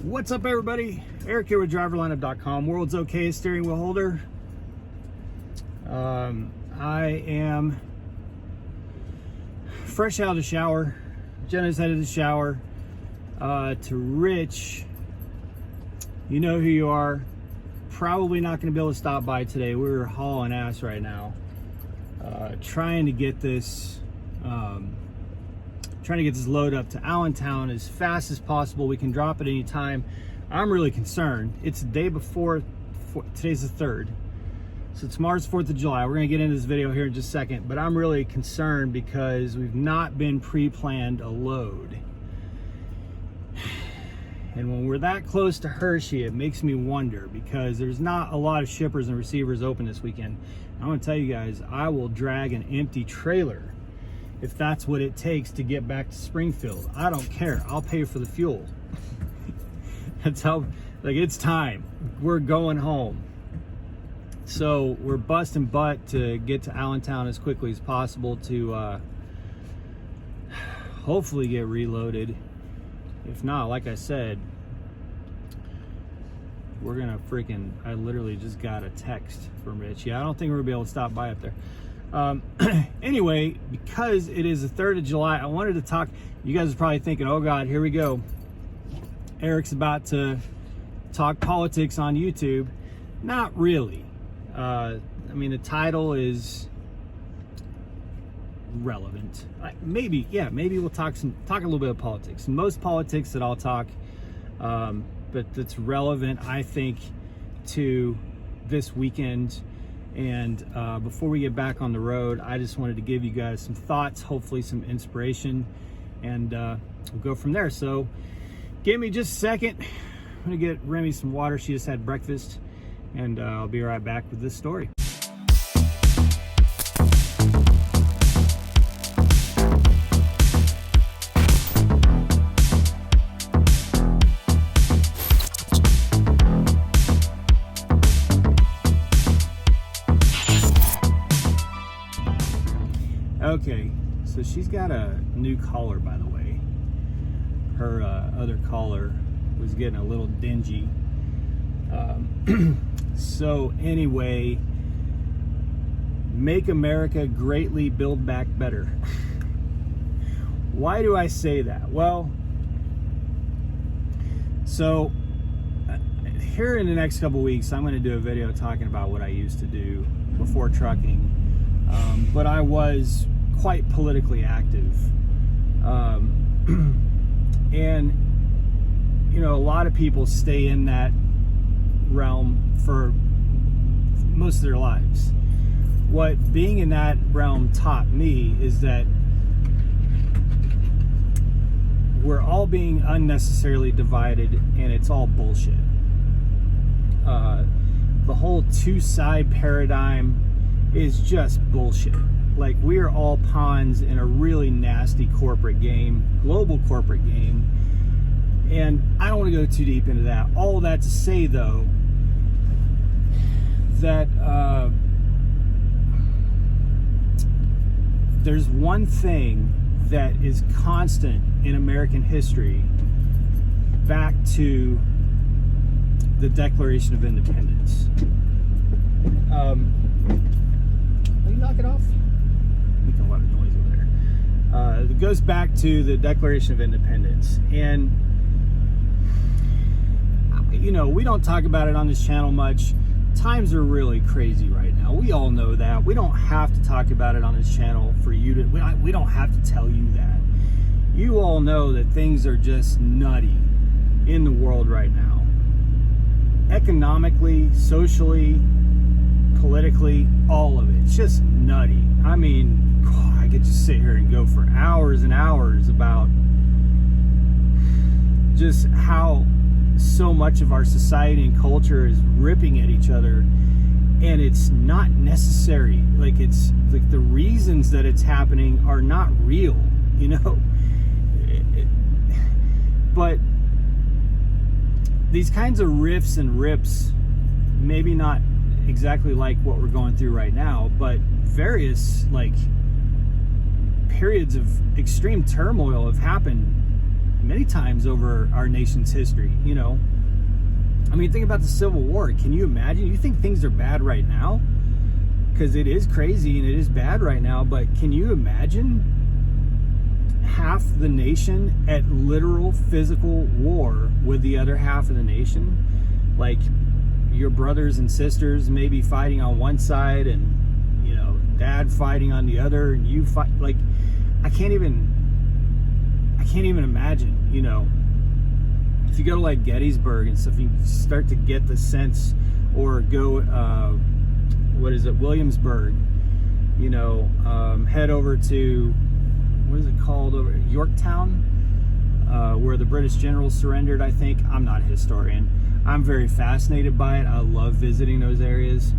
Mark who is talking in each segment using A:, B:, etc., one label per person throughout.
A: What's up, everybody? Eric here with driverlineup.com, world's okayest steering wheel holder. I am fresh out of the shower. Jenna's headed to the shower. To Rich, you know who you are. Probably not going to be able to stop by today. We're hauling ass right now, trying to get this load up to Allentown as fast as possible. We can drop it anytime. I'm really concerned. It's the day before, today's the 3rd. So tomorrow's 4th of July. We're gonna get into this video here in just a second, but I'm really concerned because we've not been pre-planned a load. And when we're that close to Hershey, it makes me wonder because there's not a lot of shippers and receivers open this weekend. I'm gonna tell you guys, I will drag an empty trailer if that's what it takes to get back to Springfield. I don't care. I'll pay for the fuel. That's how, like, it's time. We're going home. So we're busting butt to get to Allentown as quickly as possible to hopefully get reloaded. If not, like I said, we're gonna freaking, I literally just got a text from Rich. Yeah, I don't think we're gonna be able to stop by up there. Anyway, because it is the 3rd of July, I wanted to talk. You guys are probably thinking, oh God, here we go. Eric's about to talk politics on YouTube. Not really. I mean, the title is relevant. Maybe we'll talk a little bit of politics. Most politics that I'll talk, but that's relevant, I think, to this weekend. And before we get back on the road, I just wanted to give you guys some thoughts, hopefully some inspiration, and we'll go from there. So give me just a second. I'm gonna get Remy some water. She just had breakfast, and I'll be right back with this story. Okay, so she's got a new collar, by the way. Her other collar was getting a little dingy. So anyway, make America greatly, build back better. Why do I say that? Well, so here in the next couple weeks, I'm going to do a video talking about what I used to do before trucking. But I was quite politically active. And, you know, a lot of people stay in that realm for most of their lives. What being in that realm taught me is that we're all being unnecessarily divided, and it's all bullshit. The whole two-side paradigm is just bullshit. Like, we are all pawns in a really nasty corporate game, global corporate game. And I don't want to go too deep into that. All of that to say, though, that there's one thing that is constant in American history back to the Declaration of Independence. Will you knock it off? Making a lot of noise over there. It goes back to the Declaration of Independence. And, you know, we don't talk about it on this channel much. Times are really crazy right now. We all know that. We don't have to talk about it on this channel for you to, we don't have to tell you that. You all know that things are just nutty in the world right now. Economically, socially, politically, all of it. It's just nutty. I mean, God, I could just sit here and go for hours and hours about just how so much of our society and culture is ripping at each other, and it's not necessary. Like, it's like the reasons that it's happening are not real, you know. But these kinds of riffs and rips, maybe not exactly like what we're going through right now, but various like periods of extreme turmoil have happened many times over our nation's history. You know, I mean, think about the Civil War. Can you imagine? You think things are bad right now? Because it is crazy and it is bad right now, but can you imagine half the nation at literal physical war with the other half of the nation? Like, your brothers and sisters maybe fighting on one side and, you know, dad fighting on the other, and you fight. Like, I can't even imagine, you know. If you go to like Gettysburg and stuff, you start to get the sense, or go Williamsburg, you know, head over to, what is it called, over Yorktown, where the British generals surrendered, I think. I'm not a historian. I'm very fascinated by it. I love visiting those areas,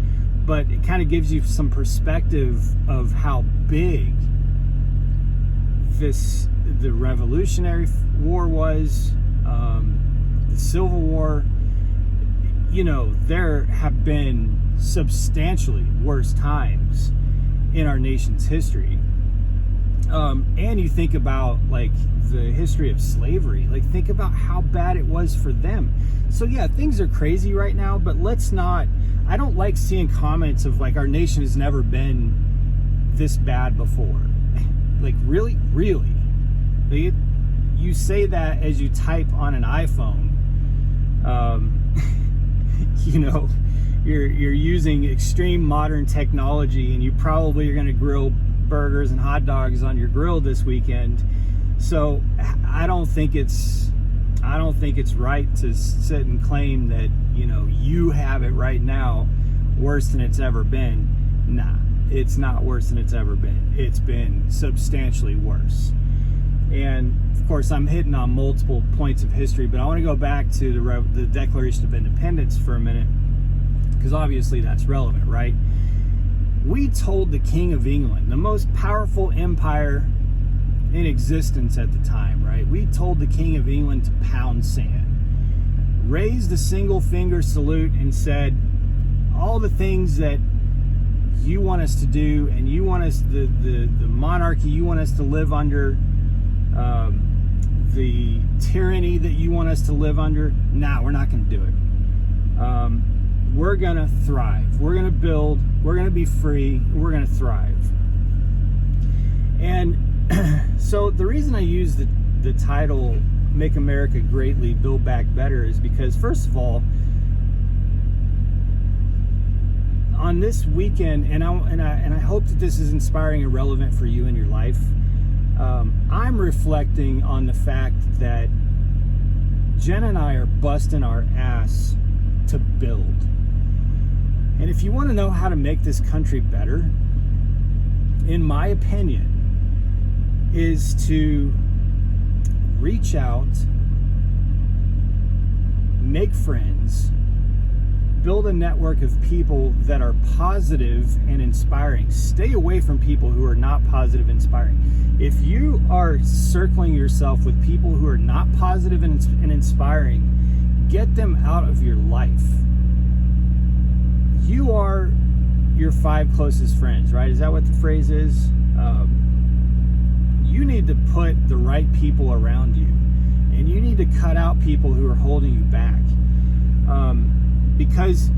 A: but it kind of gives you some perspective of how big the Revolutionary War was, the Civil War. You know, there have been substantially worse times in our nation's history. And you think about like the history of slavery, like think about how bad it was for them. So yeah, things are crazy right now, but I don't like seeing comments of like, our nation has never been this bad before. Like, really? You say that as you type on an iPhone. You know, you're using extreme modern technology, and you probably are going to grill burgers and hot dogs on your grill this weekend. So I don't think it's right to sit and claim that, you know, you have it right now worse than it's ever been. Nah, it's not worse than it's ever been. It's been substantially worse. And of course, I'm hitting on multiple points of history, but I want to go back to the Declaration of Independence for a minute, because obviously that's relevant, right? We told the King of England, the most powerful empire in existence at the time, right? We told the King of England to pound sand, raised a single finger salute, and said, all the things that you want us to do, and you want us, the monarchy you want us to live under, the tyranny that you want us to live under, nah, we're not going to do it. We're going to thrive. We're going to build. We're going to be free. We're going to thrive. And so the reason I use the title Make America Greatly, Build Back Better is because, first of all, on this weekend, and I hope that this is inspiring and relevant for you in your life, I'm reflecting on the fact that Jen and I are busting our ass to build. And if you want to know how to make this country better, in my opinion, is to reach out, make friends, build a network of people that are positive and inspiring. Stay away from people who are not positive and inspiring. If you are circling yourself with people who are not positive and inspiring, get them out of your life. You are your 5 closest friends, right? Is that what the phrase is? You need to put the right people around you, and you need to cut out people who are holding you back. Because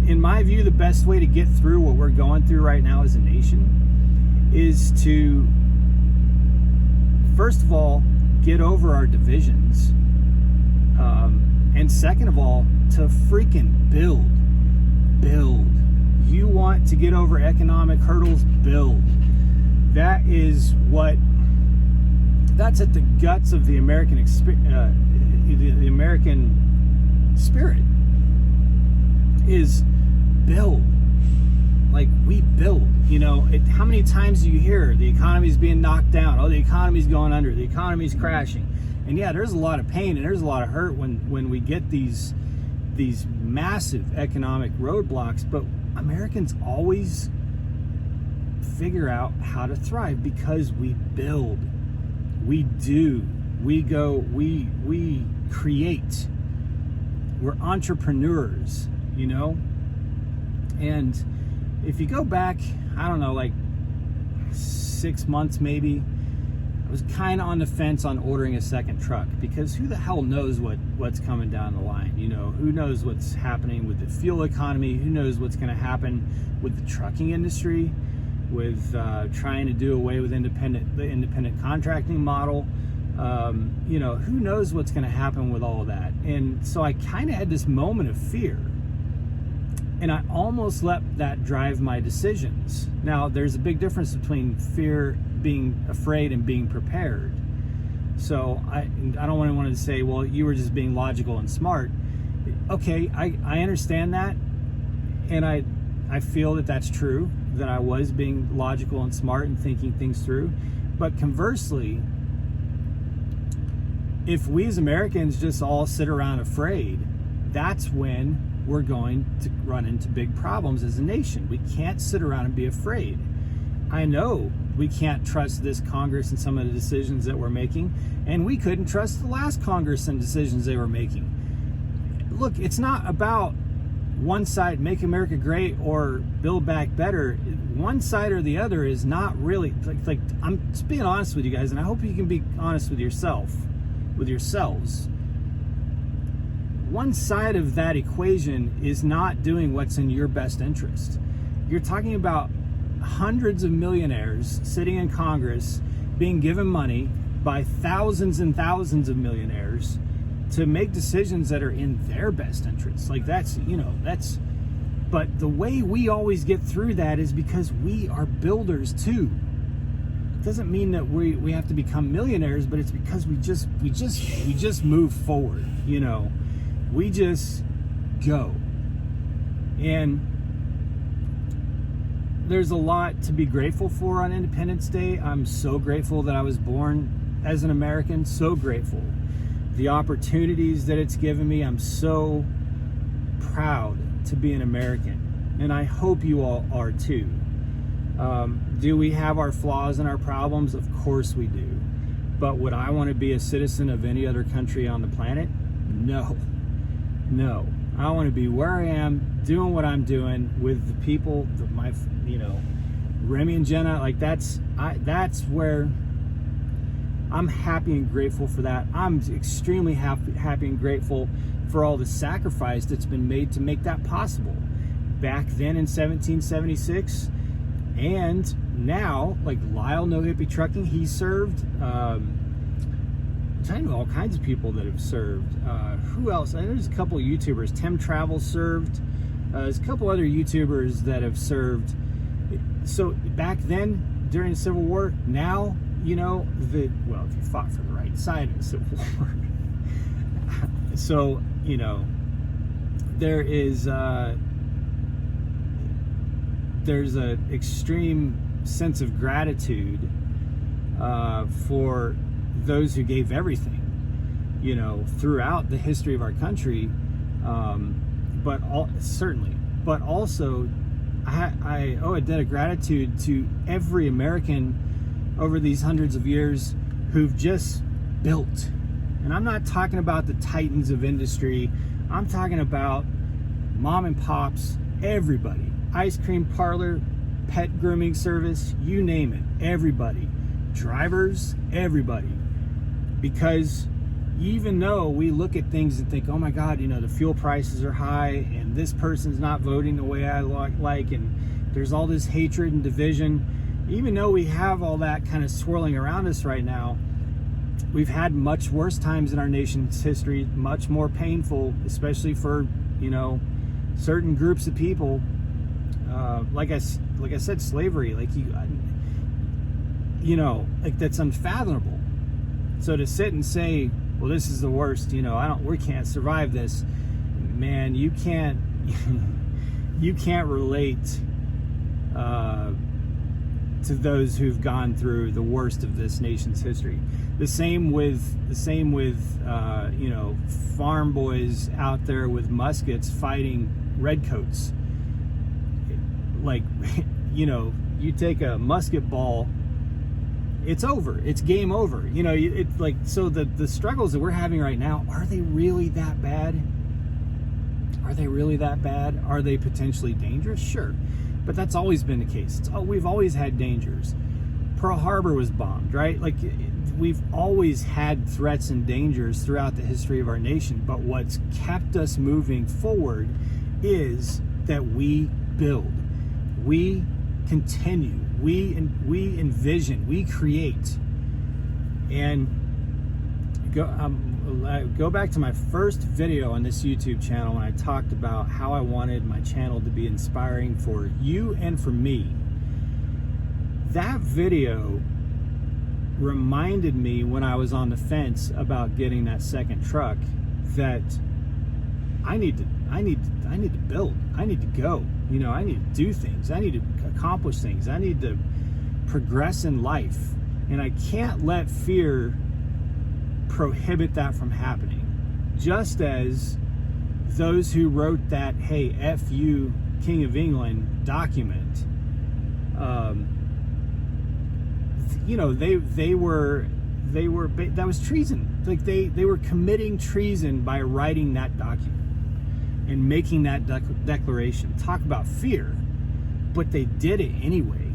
A: in my view, the best way to get through what we're going through right now as a nation is to, first of all, get over our divisions. And second of all, to freaking build. You want to get over economic hurdles? Build. That's at the guts of the American the American spirit, is build. Like, we build. You know, how many times do you hear the economy's being knocked down? Oh, the economy's going under. The economy's crashing. And yeah, there's a lot of pain and there's a lot of hurt when we get these massive economic roadblocks. But Americans always figure out how to thrive because we build. We do. We go. We create. We're entrepreneurs, you know? And if you go back, I don't know, like 6 months maybe, was kind of on the fence on ordering a second truck, because who the hell knows what's coming down the line? You know, who knows what's happening with the fuel economy? Who knows what's going to happen with the trucking industry, with trying to do away with the independent contracting model? You know, who knows what's going to happen with all of that? And so I kind of had this moment of fear, and I almost let that drive my decisions. Now, there's a big difference between fear, being afraid, and being prepared. So I don't want to say, well, you were just being logical and smart. Okay, I understand that, and I feel that that's true, that I was being logical and smart and thinking things through. But conversely, if we as Americans just all sit around afraid, that's when we're going to run into big problems as a nation. We can't sit around and be afraid. I know we can't trust this Congress and some of the decisions that we're making, and we couldn't trust the last Congress and decisions they were making. Look, it's not about one side, make America great or build back better. One side or the other is not really, like I'm just being honest with you guys, and I hope you can be honest with yourselves. One side of that equation is not doing what's in your best interest. You're talking about hundreds of millionaires sitting in Congress being given money by thousands and thousands of millionaires to make decisions that are in their best interest. Like that's, but the way we always get through that is because we are builders too. It doesn't mean that we have to become millionaires, but it's because we just move forward, you know. We just go. And there's a lot to be grateful for on Independence Day. I'm so grateful that I was born as an American, so grateful. The opportunities that it's given me, I'm so proud to be an American. And I hope you all are too. Do we have our flaws and our problems? Of course we do. But would I want to be a citizen of any other country on the planet? No. I want to be where I am, doing what I'm doing with the people, Remy and Jenna. Like that's where I'm happy and grateful for that. I'm extremely happy and grateful for all the sacrifice that's been made to make that possible. Back then in 1776, and now, like Lyle No Hippie Trucking, he served. I know all kinds of people that have served. Who else? There's a couple of YouTubers. Tim Travel served. There's a couple other YouTubers that have served. So back then, during the Civil War, now, if you fought for the right side of the Civil War. So, there's an extreme sense of gratitude for those who gave everything, throughout the history of our country, but also I owe a debt of gratitude to every American over these hundreds of years who've just built. And I'm not talking about the titans of industry. I'm talking about mom and pops, everybody, ice cream parlor, pet grooming service, you name it, everybody, drivers, everybody. Because even though we look at things and think, oh my God, the fuel prices are high and this person's not voting the way I like, and there's all this hatred and division, even though we have all that kind of swirling around us right now, we've had much worse times in our nation's history, much more painful, especially for, certain groups of people. Like I said, slavery, that's unfathomable. So to sit and say, well, this is the worst, we can't survive this, man, you can't relate to those who've gone through the worst of this nation's history. The same with farm boys out there with muskets fighting redcoats. You take a musket ball, it's over. It's game over. So the struggles that we're having right now, are they really that bad? Are they really that bad? Are they potentially dangerous? Sure. But that's always been the case. We've always had dangers. Pearl Harbor was bombed, right? we've always had threats and dangers throughout the history of our nation, but what's kept us moving forward is that we build, we continue, we envision, we create. And go back to my first video on this YouTube channel when I talked about how I wanted my channel to be inspiring for you and for me. That video reminded me when I was on the fence about getting that second truck that I need to build. I need to go. You know, I need to do things. I need to accomplish things. I need to progress in life. And I can't let fear prohibit that from happening. Just as those who wrote that, hey, F you, King of England document, you know, they were that was treason. Like they were committing treason by writing that document and making that declaration. Talk about fear, but they did it anyway.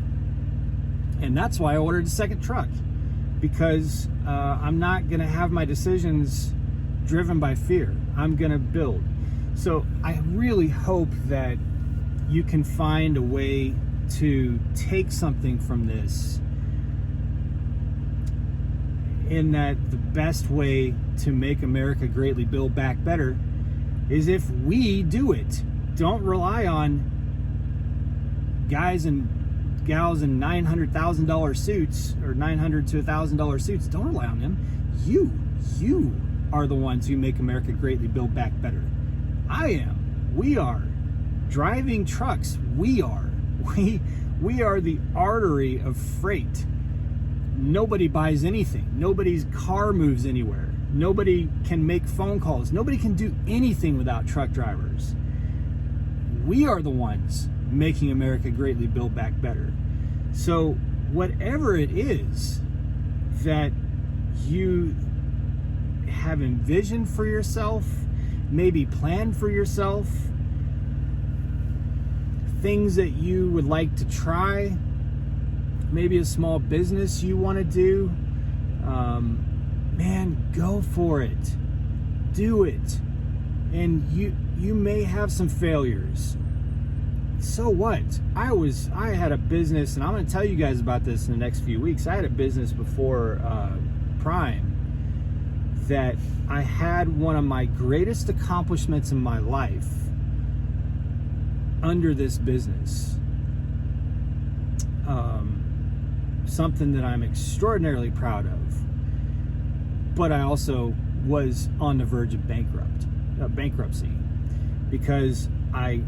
A: And that's why I ordered a second truck, because I'm not gonna have my decisions driven by fear. I'm gonna build. So I really hope that you can find a way to take something from this, in that the best way to make America greatly build back better is if we do it. Don't rely on guys and gals in $900,000 suits or $900 to $1,000 suits. Don't rely on them. You are the ones who make America greatly build back better. I am. We are. Driving trucks, we are. We are the artery of freight. Nobody buys anything. Nobody's car moves anywhere. Nobody can make phone calls. Nobody can do anything without truck drivers. We are the ones making America greatly build back better. So whatever it is that you have envisioned for yourself, maybe planned for yourself, things that you would like to try, maybe a small business you want to do, man, go for it. Do it. And you may have some failures. So what? I had a business, and I'm going to tell you guys about this in the next few weeks. I had a business before Prime that I had one of my greatest accomplishments in my life under this business. Something that I'm extraordinarily proud of, but I also was on the verge of bankruptcy, because I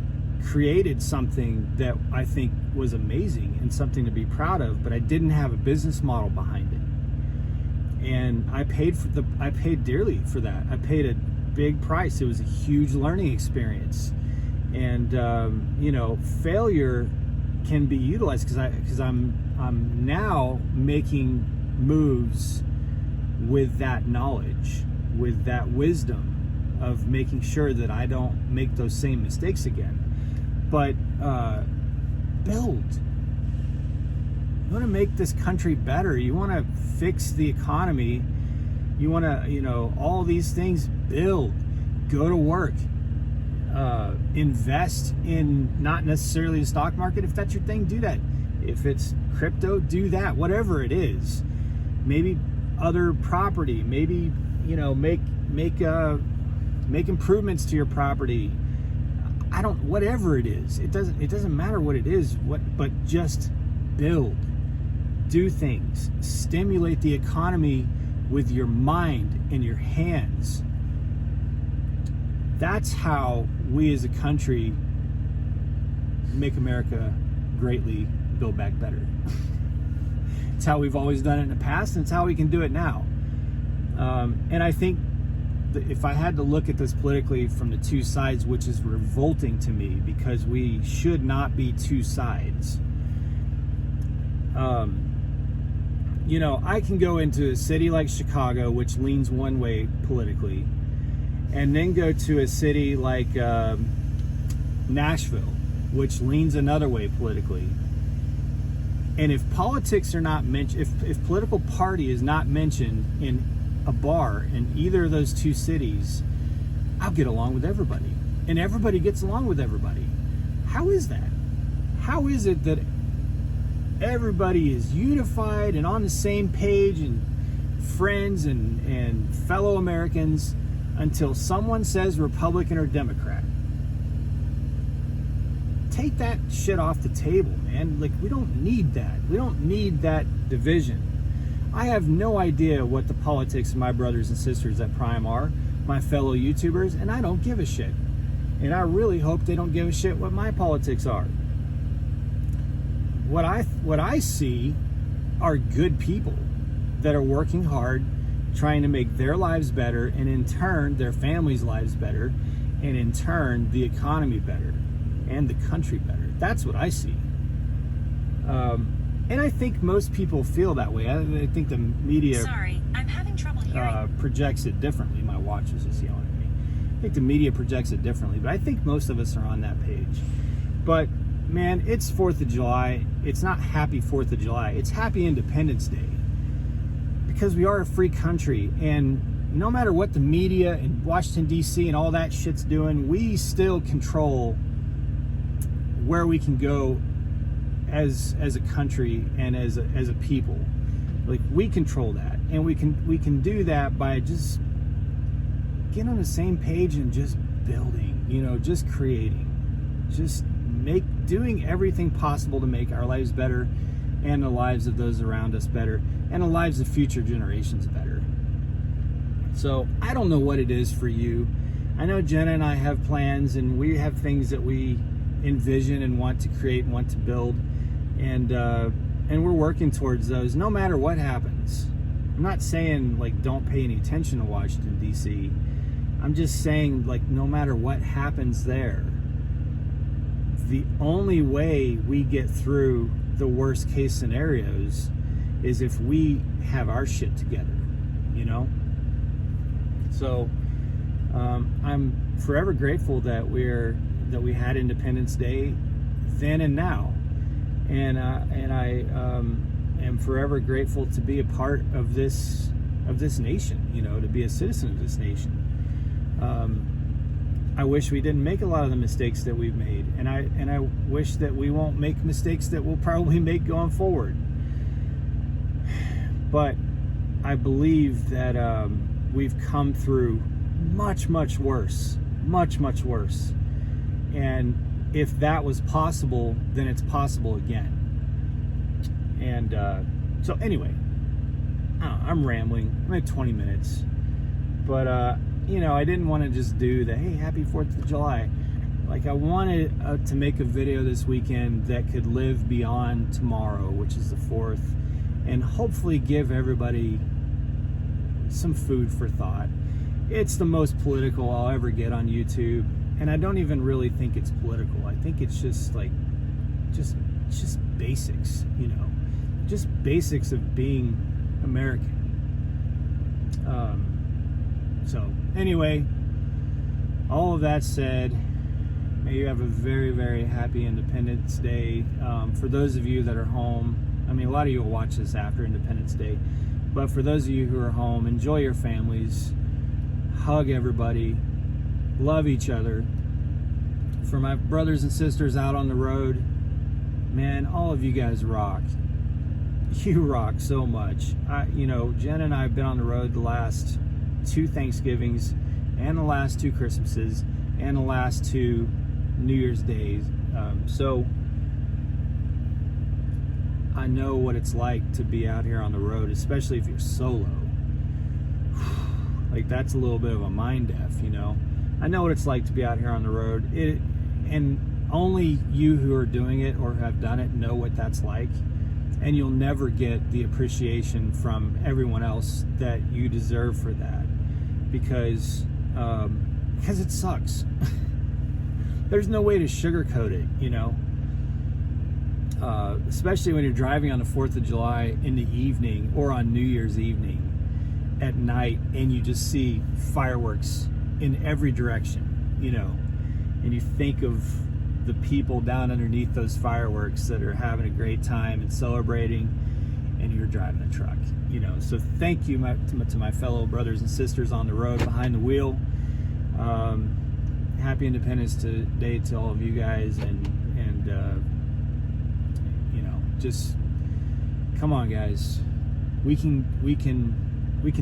A: created something that I think was amazing and something to be proud of, but I didn't have a business model behind it, and I paid dearly for that. I paid a big price. It was a huge learning experience, and you know, failure can be utilized because I'm now making moves with that knowledge, with that wisdom of making sure that I don't make those same mistakes again. But build. You want to make this country better. You want to fix the economy. You want to, you know, all these things. Build. Go to work. Invest in not necessarily the stock market. If that's your thing, do that. If it's crypto, do that. Whatever it is, maybe other property. Maybe, you know, make improvements to your property. Whatever it is, it doesn't matter what it is. But just build, do things, stimulate the economy with your mind and your hands. That's how we as a country make America greatly build back better. It's how we've always done it in the past, and it's how we can do it now. And I think that if I had to look at this politically from the two sides, which is revolting to me, because we should not be two sides. You know, I can go into a city like Chicago, which leans one way politically, and then go to a city like Nashville, which leans another way politically. And if politics are not mentioned, if political party is not mentioned in a bar in either of those two cities, I'll get along with everybody. And everybody gets along with everybody. How is that? How is it that everybody is unified and on the same page and friends and fellow Americans until someone says Republican or Democrat? Take that shit off the table, man. Like, we don't need that. We don't need that division. I have no idea what the politics of my brothers and sisters at Prime are, my fellow YouTubers, and I don't give a shit. And I really hope they don't give a shit what my politics are. What I see are good people that are working hard, trying to make their lives better, and in turn their families' lives better, and in turn the economy better and the country better. That's what I see. And I think most people feel that way. I think the media
B: Sorry, I'm having trouble hearing.
A: Projects it differently. My watch is just yelling at me. I think the media projects it differently, but I think most of us are on that page. But man, it's 4th of July. It's not happy 4th of July. It's happy Independence Day. Because we are a free country, and no matter what the media and Washington, D.C. and all that shit's doing, we still control where we can go as a country and as a people. Like, we control that, and we can do that by just getting on the same page and just building, just creating, just doing everything possible to make our lives better and the lives of those around us better and the lives of future generations better. So I don't know what it is for you. I know Jenna and I have plans, and we have things that we envision and want to create and want to build, and we're working towards those no matter what happens. I'm not saying like don't pay any attention to Washington, D.C. I'm just saying, like, no matter what happens there, the only way we get through the worst case scenarios is if we have our shit together, So I'm forever grateful that we had Independence Day then and now, and I am forever grateful to be a part of this nation, to be a citizen of this nation. I wish we didn't make a lot of the mistakes that we've made, and I wish that we won't make mistakes that we'll probably make going forward. But I believe that we've come through much worse, and if that was possible, then it's possible again. And so anyway, I'm rambling. I'm at 20 minutes, but I didn't want to just do the hey, happy 4th of July. Like, I wanted to make a video this weekend that could live beyond tomorrow, which is the 4th, and hopefully give everybody some food for thought. It's the most political I'll ever get on YouTube, and I don't even really think it's political. I think it's just like just basics, just basics of being American. So anyway, all of that said, may you have a very, very happy Independence Day. For those of you that are home, I mean, a lot of you will watch this after Independence Day, but for those of you who are home, enjoy your families, hug everybody, love each other. For my brothers and sisters out on the road, man, all of you guys rock. You rock so much. Jen and I have been on the road the last 2 Thanksgivings and the last 2 Christmases and the last 2 New Year's Days. So I know what it's like to be out here on the road, especially if you're solo. Like, that's a little bit of a mind F, I know what it's like to be out here on the road. And only you who are doing it or have done it know what that's like. And you'll never get the appreciation from everyone else that you deserve for that, because it sucks. There's no way to sugarcoat it, especially when you're driving on the 4th of July in the evening or on New Year's evening at night, and you just see fireworks in every direction, and you think of the people down underneath those fireworks that are having a great time and celebrating, and you're driving a truck. You know, so thank you to my fellow brothers and sisters on the road behind the wheel. Happy Independence Day to all of you guys, and you know, just come on, guys. We can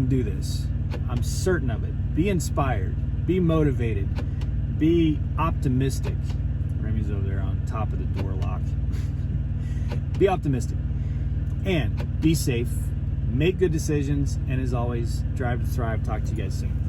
A: do this. I'm certain of it. Be inspired. Be motivated. Be optimistic. Remy's over there on top of the door lock. Be optimistic. And be safe. Make good decisions. And as always, drive to thrive. Talk to you guys soon.